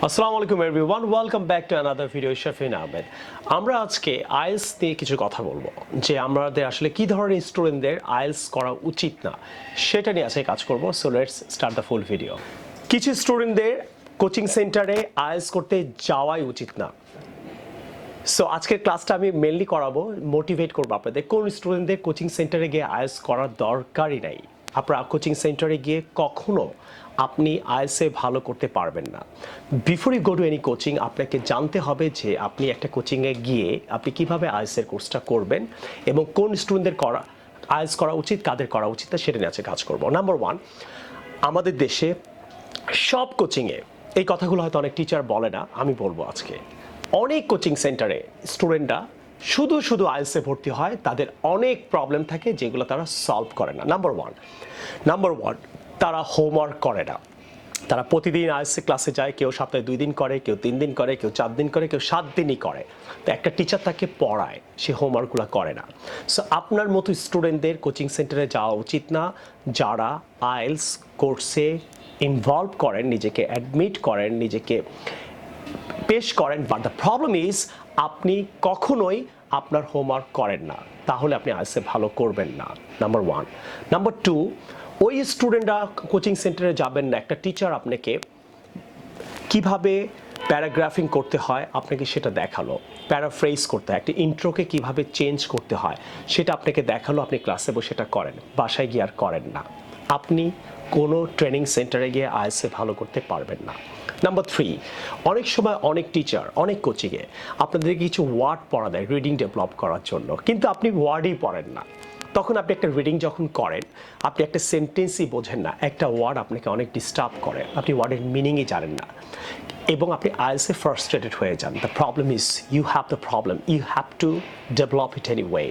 আসসালামু আলাইকুম everyone, welcome back to another video. Shafin Ahmed. আমরা আজকে আইএলটিএস নিয়ে কিছু কথা বলবো, যে আমাদের আসলে কি ধরনের স্টুডেন্টদের আইএলটিএস করা উচিত না সেটা নিয়ে আজকে কাজ করব। So let's start the full video. কিছু স্টুডেন্টদের কোচিং সেন্টারে আইএলটিএস করতে যাওয়াই উচিত না। সো আজকের ক্লাসটা আমি মেনলি করাবো, মোটিভেট করবো আপনাদের কোন স্টুডেন্টদের কোচিং সেন্টারে গিয়ে আইএলটিএস করার দরকারই নাই। আপনারা কোচিং সেন্টারে গিয়ে কখনো আপনি আইএলটিএসে ভালো করতে পারবেন না। Before you go to any coaching, আপনাকে জানতে হবে যে আপনি একটা কোচিংয়ে গিয়ে আপনি কিভাবে আইএলটিএসের কোর্সটা করবেন এবং কোন স্টুডেন্টদের আইএলটিএস করা উচিত, কাদের করা উচিত না সেটা নিয়ে আজকে কাজ করবো। নাম্বার ওয়ান, আমাদের দেশে সব কোচিংয়ে এই কথাগুলো হয়তো অনেক টিচার বলে না, আমি বলবো আজকে। অনেক কোচিং সেন্টারে স্টুডেন্টরা শুধু আইএলটিএসে ভর্তি হয়, তাদের অনেক প্রবলেম থাকে যেগুলো তারা সলভ করে না। নাম্বার ওয়ান, তারা হোমওয়ার্ক করে না। তারা প্রতিদিন আইএলটিএস ক্লাসে যায়, কেউ সপ্তাহে 2 দিন করে, কেউ 3 দিন করে, কেউ 4 দিন করে, কেউ 7 দিনই করে। তো একটা টিচার তাকে পড়ায়, সে হোমওয়ার্কগুলো করে না। সো আপনার মতো স্টুডেন্টদের কোচিং সেন্টারে যাওয়া উচিত না, যারা আইএলটিএস কোর্সে ইনভলভ করেন, নিজেকে অ্যাডমিট করেন, নিজেকে পেশ করেন। বাট দ্য প্রবলেম ইজ আপনি কখনোই আপনার হোমওয়ার্ক করেন না, তাহলে আপনি আইএলটিএসে ভালো করবেন না। Number one. নাম্বার টু, ওই স্টুডেন্টরা কোচিং সেন্টারে যাবেন না, একটা টিচার আপনাকে কিভাবে প্যারাগ্রাফিং করতে হয় আপনাকে সেটা দেখালো, প্যারাফ্রেজ করতে হয়, একটা ইন্ট্রোকে কিভাবে চেঞ্জ করতে হয় সেটা আপনাকে দেখালো, আপনি ক্লাসে বসে সেটা করেন, বাসায় গিয়ে আর করেন না। আপনি কোনো ট্রেনিং সেন্টারে গিয়ে আইএলটিএসে ভালো করতে পারবেন না। নাম্বার থ্রি, অনেক সময় অনেক টিচার অনেক কোচিংয়ে আপনাদের কিছু ওয়ার্ড পড়া দেয় রিডিং ডেভেলপ করার জন্য, কিন্তু আপনি ওয়ার্ডই পড়েন না। তখন আপনি একটা রিডিং যখন করেন, আপনি একটা সেন্টেন্সই বোঝেন না, একটা ওয়ার্ড আপনাকে অনেক ডিস্টার্ব করে, আপনি ওয়ার্ডের মিনিংই জানেন না এবং আপনি আইএলটিএসে ফ্রাস্ট্রেটেড হয়ে যান। The problem is you have the problem, you have to develop it anyway.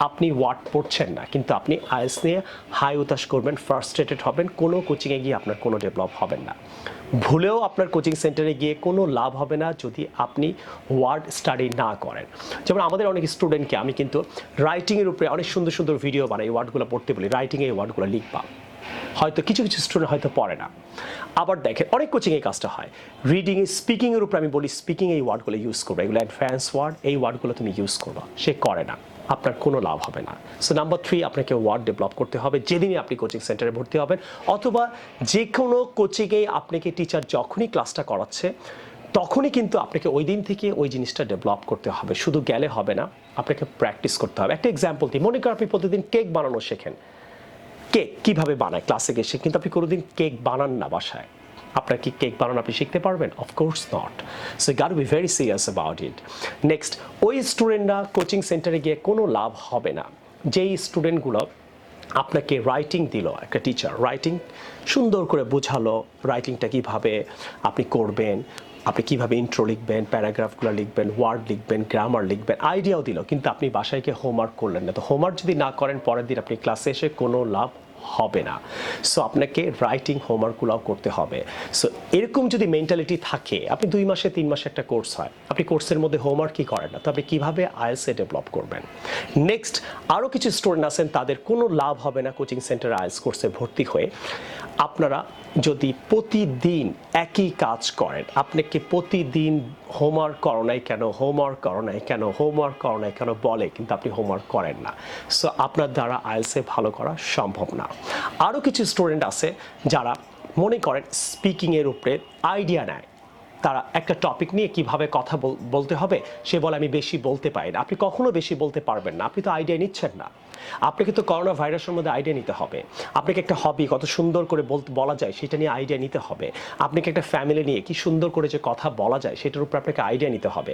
আপনি ওয়ার্ড পড়ছেন না, কিন্তু আপনি আইএলটিএস নিয়ে হাই উতাস করবেন, ফ্রাস্ট্রেটেড হবেন, কোনো কোচিংয়ে গিয়ে আপনার কোনো ডেভেলপ হবেন না। ভুলেও আপনার কোচিং সেন্টারে গিয়ে কোনো লাভ হবে না যদি আপনি ওয়ার্ড স্টাডি না করেন। যেমন আমাদের অনেক স্টুডেন্টকে আমি কিন্তু রাইটিংয়ের উপরে অনেক সুন্দর ভিডিও বানাই, এই ওয়ার্ডগুলো পড়তে বলি, রাইটিংয়ে এই ওয়ার্ডগুলো লিখবা। হয়তো কিছু স্টুডেন্ট হয়তো পড়ে না। আবার দেখেন অনেক কোচিংয়ে কাজটা হয়, রিডিংয়ে স্পিকিংয়ের উপরে আমি বলি স্পিকিং এই ওয়ার্ডগুলো ইউজ করবে, এগুলো অ্যাডভান্স ওয়ার্ড, এই ওয়ার্ডগুলো তুমি ইউজ করবা, সে করে না, আপনার কোনো লাভ হবে না। সো নাম্বার থ্রি, আপনাকে ওয়ার্ড ডেভেলপ করতে হবে যেদিনই আপনি কোচিং সেন্টারে ভর্তি হবেন, অথবা যে কোনো কোচিংয়ে আপনাকে টিচার যখনই ক্লাসটা করাচ্ছে তখনই কিন্তু আপনাকে ওই দিন থেকে ওই জিনিসটা ডেভেলপ করতে হবে, শুধু গেলে হবে না, আপনাকে প্র্যাকটিস করতে হবে। একটা এক্সাম্পল দিই, মনে করেন আপনি প্রতিদিন কেক বানানো শেখেন, কেক কীভাবে বানায় ক্লাসে গেছে, কিন্তু আপনি কোনোদিন কেক বানান না বাসায়, আপনার কি কেক বানানো আপনি শিখতে পারবেন? Of course not. So goat B very serious about it. Next, ওই স্টুডেন্টরা কোচিং সেন্টারে গিয়ে কোনো লাভ হবে না যেই স্টুডেন্টগুলো আপনাকে রাইটিং দিল, একটা টিচার রাইটিং সুন্দর করে বোঝালো, রাইটিংটা কীভাবে আপনি করবেন, আপনি কীভাবে ইন্ট্রো লিখবেন, প্যারাগ্রাফগুলো লিখবেন, ওয়ার্ড লিখবেন, গ্রামার লিখবেন, আইডিয়াও দিল, কিন্তু আপনি বাসায় গিয়ে হোমওয়ার্ক করলেন না। তো হোমওয়ার্ক যদি না করেন পরের দিন আপনি ক্লাসে এসে কোনো লাভ হবে না। সো আপনাকে রাইটিং হোমওয়ার্কগুলোও করতে হবে। সো এরকম যদি মেন্টালিটি থাকে, আপনি 2 মাসে 3 মাসে একটা কোর্স হয়, আপনি কোর্সের মধ্যে হোমওয়ার্কই করেন না, তো আপনি কীভাবে আইএলটিএসে ডেভেলপ করবেন? নেক্সট, আরও কিছু স্টুডেন্ট আছেন তাদের কোনো লাভ হবে না কোচিং সেন্টারে আইএলটিএস কোর্সে ভর্তি হয়ে। আপনারা যদি প্রতিদিন একই কাজ করেন, আপনাকে প্রতিদিন হোমওয়ার্ক করো নাই কেন বলে, কিন্তু আপনি হোমওয়ার্ক করেন না, সো আপনার দ্বারা আইএলটিএসে ভালো করা সম্ভব না। আরও কিছু স্টুডেন্ট আছে যারা মনে করেন স্পিকিংয়ের উপরে আইডিয়া নেয়, তারা একটা টপিক নিয়ে কিভাবে কথা বলতে হবে, সে বলে আমি বেশি বলতে পারি না। আপনি কখনো বেশি বলতে পারবেন না, আপনি তো আইডিয়া নিচ্ছেন না। আপনাকে তো করোনা ভাইরাসের মধ্যে আইডিয়া নিতে হবে, আপনাকে একটা হবি কত সুন্দর করে বলা যায় সেটা নিয়ে আইডিয়া নিতে হবে, আপনাকে একটা ফ্যামিলি নিয়ে কি সুন্দর করে যে কথা বলা যায় সেটার উপর আপনাকে আইডিয়া নিতে হবে।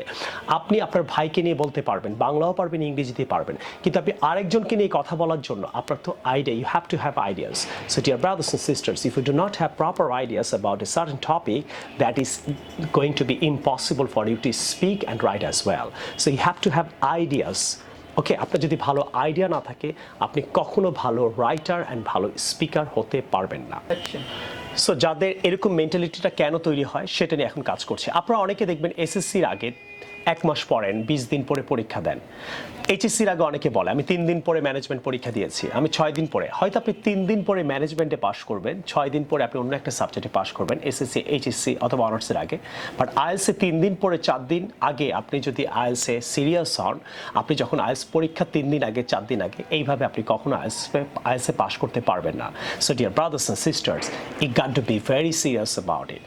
আপনি আপনার ভাইকে নিয়ে বলতে পারবেন, বাংলাও পারবেন, ইংরেজিতে পারবেন, কিন্তু আপনি আরেকজনকে নিয়ে কথা বলার জন্য আপনার তো idea, you have to have ideas. So dear brothers and sisters, if you do not have proper ideas about a certain topic, that is going to be impossible for you to speak and write as well. So you have to have ideas. ওকে, আপনার যদি ভালো idea না থাকে আপনি কখনো ভালো writer and ভালো speaker হতে পারবেন না। সো যাদের এরকম মেন্টালিটিটা কেন তৈরি হয় সেটা নিয়ে এখন কাজ করছে। আপনারা অনেকে দেখবেন এসএসসির আগে 1 মাস পড়েন, 20 দিন পরে পরীক্ষা দেন। এইচএসসির আগে অনেকে বলে আমি 3 দিন পরে ম্যানেজমেন্ট পরীক্ষা দিয়েছি, আমি 6 দিন পরে। হয়তো আপনি 3 দিন পরে ম্যানেজমেন্টে পাশ করবেন, 6 দিন পরে আপনি অন্য একটা সাবজেক্টে পাশ করবেন, এসএসসি, এইচএসসি অথবা অনার্সের আগে। বাট আইএলসে 3 দিন পরে, 4 দিন আগে আপনি যদি আইএলসে সিরিয়াস হন, আপনি যখন আইএলস পরীক্ষা 3 দিন আগে, 4 দিন আগে, এইভাবে আপনি কখনো আইএলসে পাশ করতে পারবেন না। So dear brothers and sisters, you got to be very serious about it.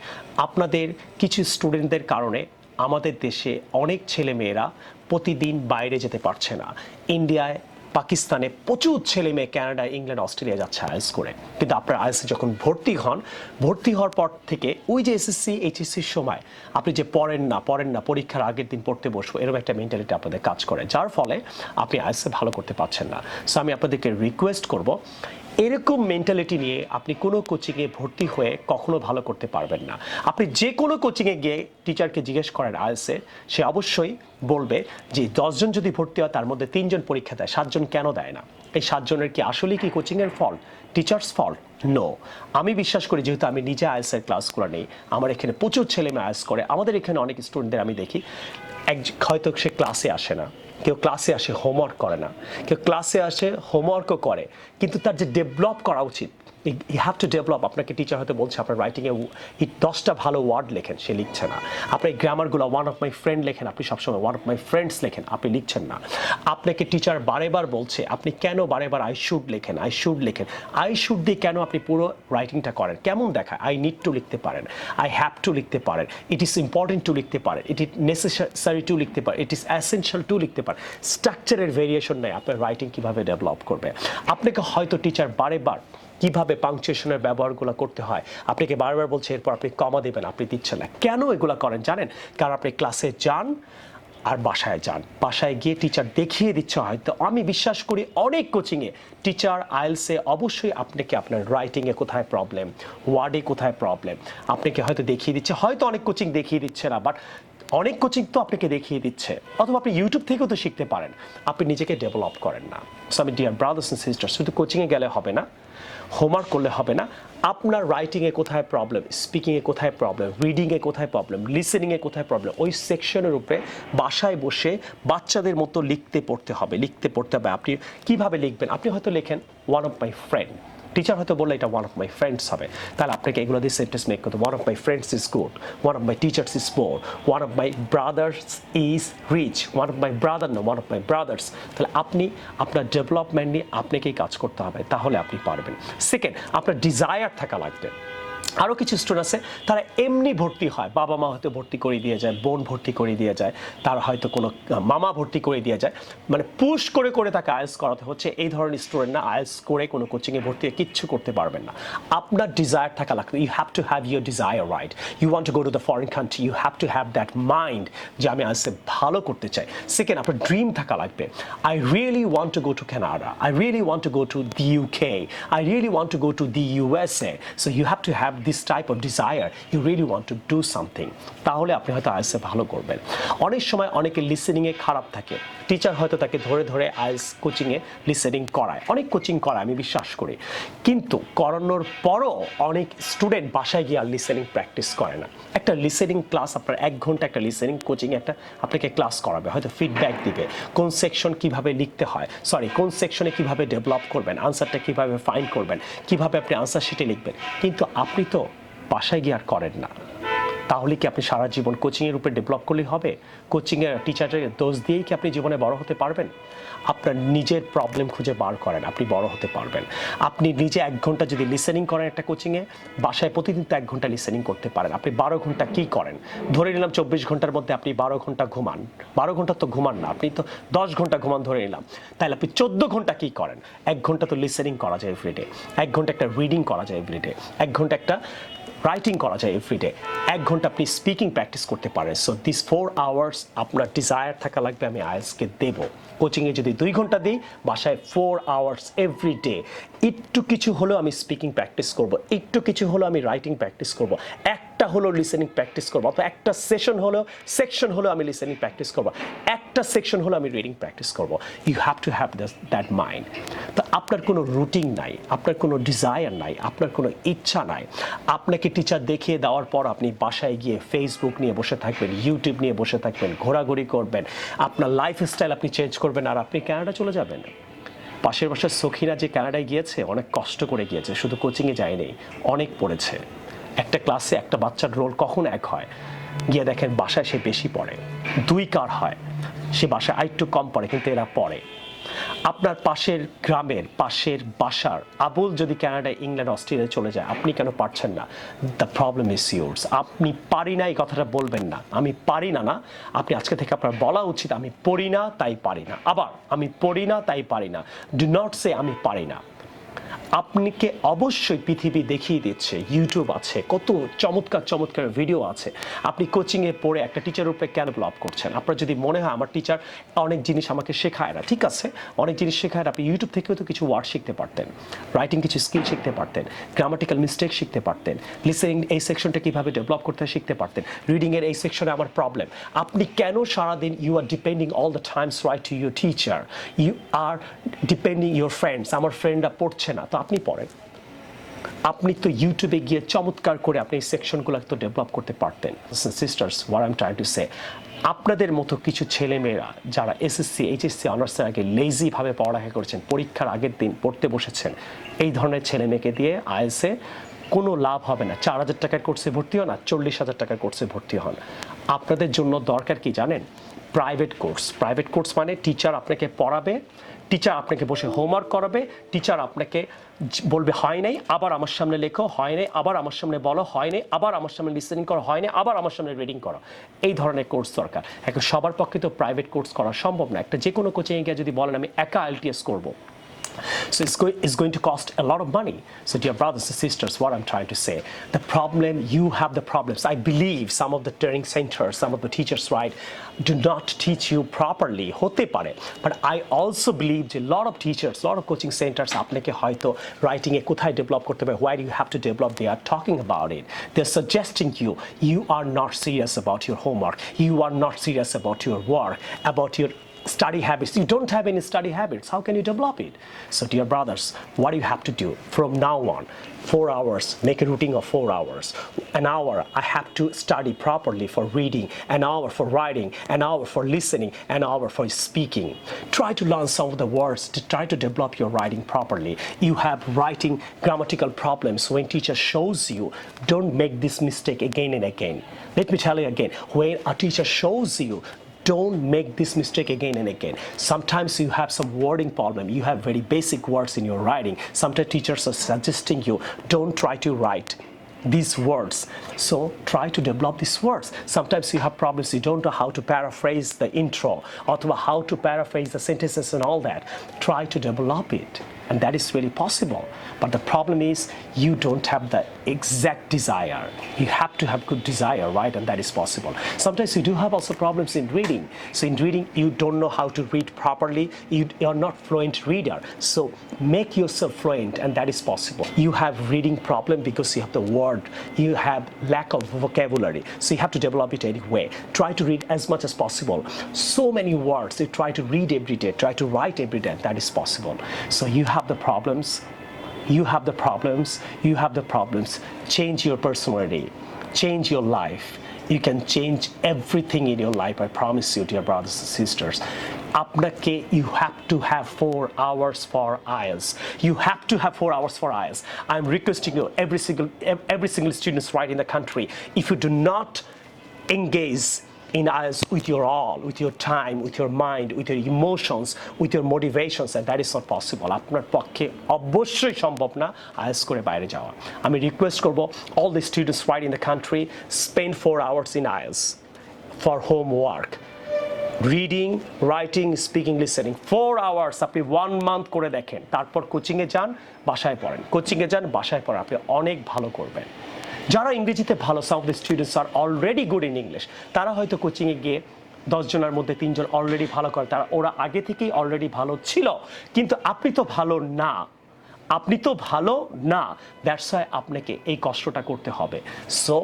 আপনাদের কিছু স্টুডেন্টদের কারণে আমাদের দেশে অনেক ছেলে মেয়েরা প্রতিদিন বাইরে যেতে পারছে না। ইন্ডিয়ায়, পাকিস্তানে প্রচুর ছেলে মেয়ে কানাডা, ইংল্যান্ড, অস্ট্রেলিয়া যাচ্ছে আইএলস করে। কিন্তু আপনার আইএলসে যখন ভর্তি হন, ভর্তি হওয়ার পর থেকে ওই যে এসএসসি, এইচএসসির সময় আপনি যে পড়েন না, পরীক্ষার আগের দিন পড়তে বসবো, এরকম একটা মেন্টালিটি আপনাদের কাজ করে, যার ফলে আপনি আইএলসে ভালো করতে পারছেন না। সো আমি আপনাদেরকে রিকোয়েস্ট করব, এরকম মেন্টালিটি নিয়ে আপনি কোনো কোচিংয়ে ভর্তি হয়ে কখনো ভালো করতে পারবেন না। আপনি যে কোনো কোচিংয়ে গিয়ে টিচারকে জিজ্ঞেস করেন আইএলসে, সে অবশ্যই বলবে যে 10 জন যদি ভর্তি হয় তার মধ্যে 3 জন পরীক্ষা দেয়, 7 জন কেন দেয় না? এই 7 জনের কি আসলেই কি কোচিংয়ের ফল্ট, টিচার্স ফল্ট? নো। আমি বিশ্বাস করি, যেহেতু আমি নিজে আইএলসের ক্লাসগুলো নেই, আমার এখানে প্রচুর ছেলে মেয়ে আইএলস করে, আমাদের এখানে অনেক স্টুডেন্টদের আমি দেখি হয়তো সে ক্লাসে আসে না, কেউ ক্লাসে আসে হোমওয়ার্ক করে না, কেউ ক্লাসে আসে হোমওয়ার্কও করে, কিন্তু তার যে ডেভেলপ করা উচিত, ইউ হ্যাভ টু ডেভেলপ। আপনাকে টিচার হয়তো বলছে আপনার রাইটিংয়ে 10টা ভালো ওয়ার্ড লেখেন, সে লিখছে না। আপনার গ্রামারগুলো ওয়ান অফ মাই ফ্রেন্ড লেখেন, আপনি সবসময় ওয়ান অফ মাই ফ্রেন্ডস লেখেন, আপনি লিখছেন না। আপনাকে টিচার বারেবার বলছে আপনি কেন বারেবার আই শুড লেখেন, আই শুড দিয়ে কেন আপনি পুরো রাইটিংটা করেন? কেমন দেখায়? আই নিড টু লিখতে পারেন, আই হ্যাভ টু লিখতে পারেন, ইট ইজ ইম্পর্টেন্ট টু লিখতে পারেন, ইট ইজ নেসেসারি টু লিখতে পারেন, ইট ইজ অ্যাসেনশিয়াল টু লিখতে পারেন। স্ট্রাকচারের ভেরিয়েশন নেই, আপনার রাইটিং কীভাবে ডেভেলপ করবে। আপনাকে হয়তো টিচার বারেবার কিভাবে পাংচুয়েশনের ব্যবহারগুলো করতে হয় আপনাকে বারবার বলছে, এরপর আপনি কমা দেবেন, আপনি দিচ্ছেন না। কেন এগুলো করেন জানেন? কারণ আপনি ক্লাসে যান আর বাসায় যান, বাসায় গিয়ে টিচার দেখিয়ে দিচ্ছে। হয়তো আমি বিশ্বাস করি অনেক কোচিংয়ে টিচার আইএলসে অবশ্যই আপনাকে আপনার রাইটিংয়ে কোথায় প্রবলেম, ওয়ার্ডে কোথায় প্রবলেম আপনাকে হয়তো দেখিয়ে দিচ্ছে। হয়তো অনেক কোচিং দেখিয়ে দিচ্ছে না, বাট অনেক কোচিং তো আপনাকে দেখিয়ে দিচ্ছে, অথবা আপনি ইউটিউব থেকেও তো শিখতে পারেন, আপনি নিজেকে ডেভেলপ করেন না। সো আমি ডিয়ার ব্রাদার্স অ্যান্ড সিস্টার্স, শুধু কোচিংয়ে গেলে হবে না, হোমওয়ার্ক করলে হবে না, আপনার রাইটিংয়ে কোথায় প্রবলেম, স্পিকিংয়ে কোথায় প্রবলেম, রিডিংয়ে কোথায় প্রবলেম, লিসেনিংয়ে কোথায় প্রবলেম, ওই সেকশনের উপরে বাসায় বসে বাচ্চাদের মতো লিখতে পড়তে হবে। আপনি কিভাবে লিখবেন? আপনি হয়তো লেখেন one of my friend, teacher হয়তো বললে এটা ওয়ান অফ মাই ফ্রেন্ডস হবে, তাহলে আপনাকে এগুলো দিয়ে সেন্টেন্স মেক করতে। One of my friends is good, one of my teachers is poor, one of my brothers is rich, one of my brother না, ওয়ান অফ মাই ব্রাদার্স। তাহলে আপনি আপনার ডেভেলপমেন্ট নিয়ে আপনাকেই কাজ করতে হবে, তাহলে আপনি পারবেন। সেকেন্ড, আপনার ডিজায়ার থাকা লাগবে। আরও কিছু স্টুডেন্ট আছে তারা এমনি ভর্তি হয়, বাবা মা হয়তো ভর্তি করে দিয়ে যায়, বোন ভর্তি করে দিয়ে যায়, তার হয়তো কোনো মামা ভর্তি করে দিয়ে যায়, মানে পুশ করে করে তাকে আইএলস করাতে হচ্ছে। এই ধরনের স্টুডেন্ট না, আইএলস করে কোনো কোচিংয়ে ভর্তি হয়ে কিচ্ছু করতে পারবেন না। আপনার ডিজায়ার থাকা লাগবে। You have to have your desire, right? You want to go to the foreign country, you have to have that mind যে আমি আইএলসে ভালো করতে চাই। সেকেন্ড, আপনার ড্রিম থাকা লাগবে। I really want to go to Canada, I really want to go to the UK, I really want to go to the USA. So you have to have this type of desire, you really want to do something, তাহলে আপনি হয়তো আইএলসে ভালো করবেন। অনেক সময় অনেকে লিসেনিংয়ে খারাপ থাকে, টিচার হয়তো তাকে ধরে ধরে আইএলস কোচিংয়ে লিসেনিং করায়, অনেক কোচিং করায় আমি বিশ্বাস করি, কিন্তু করানোর পরও অনেক স্টুডেন্ট বাসায় গিয়ে আর লিসেনিং প্র্যাকটিস করে না। একটা লিসেনিং ক্লাস, আপনার 1 ঘন্টা একটা লিসেনিং কোচিংয়ে একটা আপনাকে ক্লাস করাবে, হয়তো ফিডব্যাক দিবে কোন সেকশন কিভাবে লিখতে হয়, কোন সেকশনে কিভাবে ডেভেলপ করবেন, আনসারটা কিভাবে ফাইন্ড করবেন, কিভাবে আপনি আনসার শিটে লিখবেন, কিন্তু আপনি তো বাসায় গিয়ে আর করেন না। তাহলে কি আপনি সারা জীবন কোচিংয়ের উপরে ডেভেলপ করলেই হবে? কোচিংয়ের টিচারের দোষ দিয়েই কি আপনি জীবনে বড় হতে পারবেন? আপনার নিজের প্রবলেম খুঁজে বার করেন, আপনি বড় হতে পারবেন। আপনি নিজে 1 ঘন্টা যদি লিসেনিং করেন একটা কোচিংয়ে, বাসায় প্রতিদিন তো 1 ঘন্টা লিসেনিং করতে পারেন। আপনি 12 ঘন্টা কি করেন? ধরে নিলাম 24 ঘন্টার মধ্যে আপনি 12 ঘন্টা ঘুমান, 12 ঘন্টা তো ঘুমান না, আপনি তো 10 ঘন্টা ঘুমান ধরে নিলাম, তাহলে আপনি 14 ঘন্টা কি করেন? 1 ঘন্টা তো লিসেনিং করা যায় এভরিডে, 1 ঘন্টা একটা রিডিং করা যায় এভরিডে, 1 ঘন্টা একটা রাইটিং করা যায় এভরিডে, 1 ঘন্টা আপনি স্পিকিং প্র্যাকটিস করতে পারেন। সো দিস 4 আওয়ার্স আপনার ডিজায়ার থাকা লাগবে আমি আইএলসকে দেবো। কোচিংয়ে যদি 2 ঘন্টা দিই, বাসায় 4 আওয়ার্স এভরিডে একটু কিছু হলেও আমি স্পিকিং প্র্যাকটিস করব, একটু কিছু হলেও আমি রাইটিং প্র্যাকটিস করব, একটা হলো লিসেনিং প্র্যাকটিস করবো, অথবা একটা সেকশন হলো আমি লিসেনিং প্র্যাকটিস করবো, একটা সেকশন হলো আমি রিডিং প্র্যাকটিস করবো। You have to have that mind. তো আপনার কোনো রুটিন নাই, আপনার কোনো ডিজায়ার নাই, আপনার কোনো ইচ্ছা নাই। আপনাকে টিচার দেখিয়ে দেওয়ার পর আপনি বাসায় গিয়ে ফেসবুক নিয়ে বসে থাকবেন, ইউটিউব নিয়ে বসে থাকবেন, ঘোরাঘুরি করবেন, আপনার লাইফস্টাইল আপনি চেঞ্জ করবেন, আর আপনি কানাডা চলে যাবেন। পাশের বাসার সখিনা যে কানাডায় গিয়েছে অনেক কষ্ট করে গিয়েছে, শুধু কোচিংয়ে যায়নি, অনেক পড়েছে। একটা ক্লাসে একটা বাচ্চার রোল কখন এক হয়, গিয়ে দেখেন বাসায় সে বেশি পড়ে, দুই কার হয়, সে বাসায় আরেকটু কম পড়ে, কিন্তু এরা পড়ে। আপনার পাশের গ্রামের পাশের বাসার আবুল যদি কানাডা, ইংল্যান্ড, অস্ট্রেলিয়া চলে যায়, আপনি কেন পারছেন না? The problem is yours. আপনি পারি না এই কথাটা বলবেন না, আমি পারি না। আপনি আজকে থেকে আপনার বলা উচিত আমি পড়ি না তাই পারি না। আবার আমি পড়ি না তাই পারি না, ডু নট সে আমি পারি না। আপনাকে অবশ্যই পৃথিবী দেখিয়ে দিচ্ছে, ইউটিউব আছে, কত চমৎকার চমৎকার ভিডিও আছে। আপনি কোচিংয়ে পড়ে একটা টিচারের উপরে কেন ব্লগ করছেন? আপনার যদি মনে হয় আমার টিচার অনেক জিনিস আমাকে শেখায় না, ঠিক আছে, অনেক জিনিস শেখায় না, আপনি ইউটিউব থেকেও তো কিছু ওয়ার্ড শিখতে পারতেন, রাইটিং কিছু স্কিল শিখতে পারতেন, গ্রামাটিক্যাল মিস্টেক শিখতে পারতেন, লিসেনিং এই সেকশনটা কীভাবে ডেভেলপ করতে শিখতে পারতেন, রিডিংয়ের এই সেকশনে আমার প্রবলেম। আপনি কেন সারাদিন you are depending all the times right to your teacher, you are depending your friends, আমার ফ্রেন্ডরা পড়ছে না তো আপনি পড়েন। আপনি তো ইউটিউবে গিয়ে চমৎকার করে আপনি এই সেকশনগুলো তো ডেভেলপ করতে পারতেন। Sisters, what I am trying to say, আপনাদের মতো কিছু ছেলেমেয়েরা যারা এসএসসি, এইচএসসি অনার্সের আগে লেজিভাবে পড়ালেখা করেছেন, পরীক্ষার আগের দিন পড়তে বসেছেন, এই ধরনের ছেলেমেয়েকে দিয়ে আইএলটিএসে কোনো লাভ হবে না। 4,000 টাকার কোর্সে ভর্তি হন আর 40,000 টাকার কোর্সে ভর্তি হন। আপনাদের জন্য দরকার কি জানেন? Private course. প্রাইভেট কোর্স মানে টিচার আপনাকে পড়াবে, টিচার আপনাকে বসে হোমওয়ার্ক করাবে, টিচার আপনাকে বলবে হয় নাই, আবার আমার সামনে লেখো, হয় নাই, আবার আমার সামনে বলো, হয় নাই, আবার আমার সামনে লিসেনিং করো, হয় নাই, আবার আমার সামনে রিডিং করো। এই ধরনের কোর্স দরকার। এখন সবার পক্ষে তো প্রাইভেট কোর্স করা সম্ভব না। একটা যে কোনো কোচিংয়ে গিয়ে যদি বলেন আমি একা আইএলটিএস করবো, so it's going to cost a lot of money. So dear brothers and sisters, what I'm trying to say, the problem, you have the problems. I believe some of the training centers, some of the teachers, right, do not teach you properly. Hote pare. But I also believe a lot of teachers, a lot of coaching centers, apneke hoyto writing e kothay develop korte hobe, why do you have to develop? They are talking about it. They're suggesting you are not serious about your homework. You are not serious about your work, about your study habits. You don't have any study habits. How can you develop it? So dear brothers, what do you have to do from now on? 4 hours, make a routine of 4 hours. An hour I have to study properly for reading, an hour for writing, an hour for listening, an hour for speaking. Try to learn some of the words, to try to develop your writing properly. You have writing grammatical problems. When teacher shows you, don't make this mistake again and again. Let me tell you again, when a teacher shows you, don't make this mistake again and again. Sometimes you have some wording problem. You have very basic words in your writing. Sometimes teachers are suggesting you, don't try to write these words. So try to develop these words. Sometimes you have problems, you don't know how to paraphrase the intro or how to paraphrase the sentences and all that. Try to develop it. And that is really possible. But the problem is you don't have the exact desire. You have to have good desire, right? And that is possible. Sometimes you do have also problems in reading. So in reading, you don't know how to read properly. You're not fluent reader. So make yourself fluent, and that is possible. You have reading problem because you have the word. You have lack of vocabulary. So you have to develop it anyway. Try to read as much as possible. So many words. You try to read every day. Try to write every day. That is possible. So you have the problems. You have the problems. You have the problems. Change your personality. Change your life. You can change everything in your life. I promise you, dear brothers and sisters. আপনাকে you have to have 4 hours for IELTS. You have to have 4 hours for IELTS. I'm requesting you, every single student right in the country, if you do not engage in IELTS with your all, with your time, with your mind, with your emotions, with your motivations, and that is not possible. আপনার পক্ষে অবশ্যই সম্ভব না IELTS করে বাইরে যাওয়া। আমি request করব all the students right in the country, spend 4 hours in IELTS for homework. Reading, writing, speaking, listening 4 hours আপনি 1 month করে দেখেন, তারপর কোচিংয়ে যান, বাসায় পড়েন, কোচিংয়ে যান, বাসায় পড়েন, আপনি অনেক ভালো করবেন। যারা ইংরেজিতে ভালো, some of the students are already good in English, তারা হয়তো কোচিংয়ে গিয়ে 10 জনের মধ্যে 3 জন অলরেডি ভালো করে, তারা ওরা আগে থেকেই অলরেডি ভালো ছিল। কিন্তু আপনি তো ভালো না, দ্যাটস ওয়াই আপনাকে এই কষ্টটা করতে হবে। সো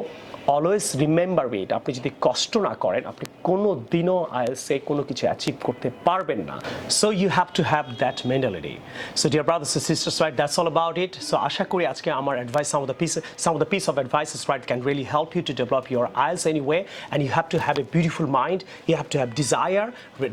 অলওয়েজ রিমেম্বার ইট, আপনি যদি কষ্ট না করেন আপনি কোনো দিনও আইএলসে কোনো কিছু অ্যাচিভ করতে পারবেন না। So you have to have that mentality. So dear brothers and sisters, right, that's all about it. So আশা করি আজকে আমার advice, some of the piece of advices, right, can really help you to develop your IELTS anyway. And you have to have a beautiful mind, you have to have desire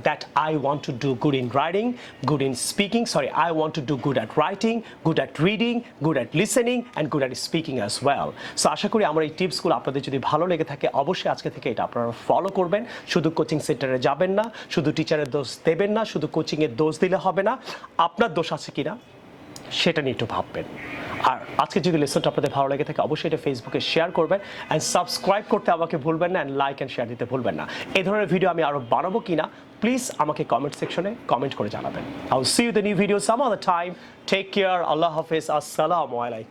that I want to do good in writing, good in speaking, I want to do good at writing, good at reading, good at listening and good at speaking as well. So আশা করি আমার এই টিপসগুলো আপনাদের যদি ভালো লেগে থাকে অবশ্যই আজকে থেকে এটা আপনারা ফলো করবেন। শুধু কোচিং সেন্টারে যাবেন না, শুধু টিচারের দোষ দেবেন না, শুধু কোচিংয়ের দোষ দিলে হবে না, আপনার দোষ আছে কিনা সেটা নিয়ে একটু ভাববেন। আর আজকে যদি লেসনটা আপনাদের ভালো লেগে থাকে অবশ্যই এটা ফেসবুকে শেয়ার করবেন অ্যান্ড সাবস্ক্রাইব করতে আমাকে ভুলবেন না, অ্যান্ড লাইক অ্যান্ড শেয়ার দিতে ভুলবেন না। এই ধরনের ভিডিও আমি আরও বানাবো কিনা প্লিজ আমাকে কমেন্ট সেকশনে কমেন্ট করে জানাবেন। I will see you the new video some other time. Take care, আল্লাহ হাফেজ, আসসালামু আলাইকুম।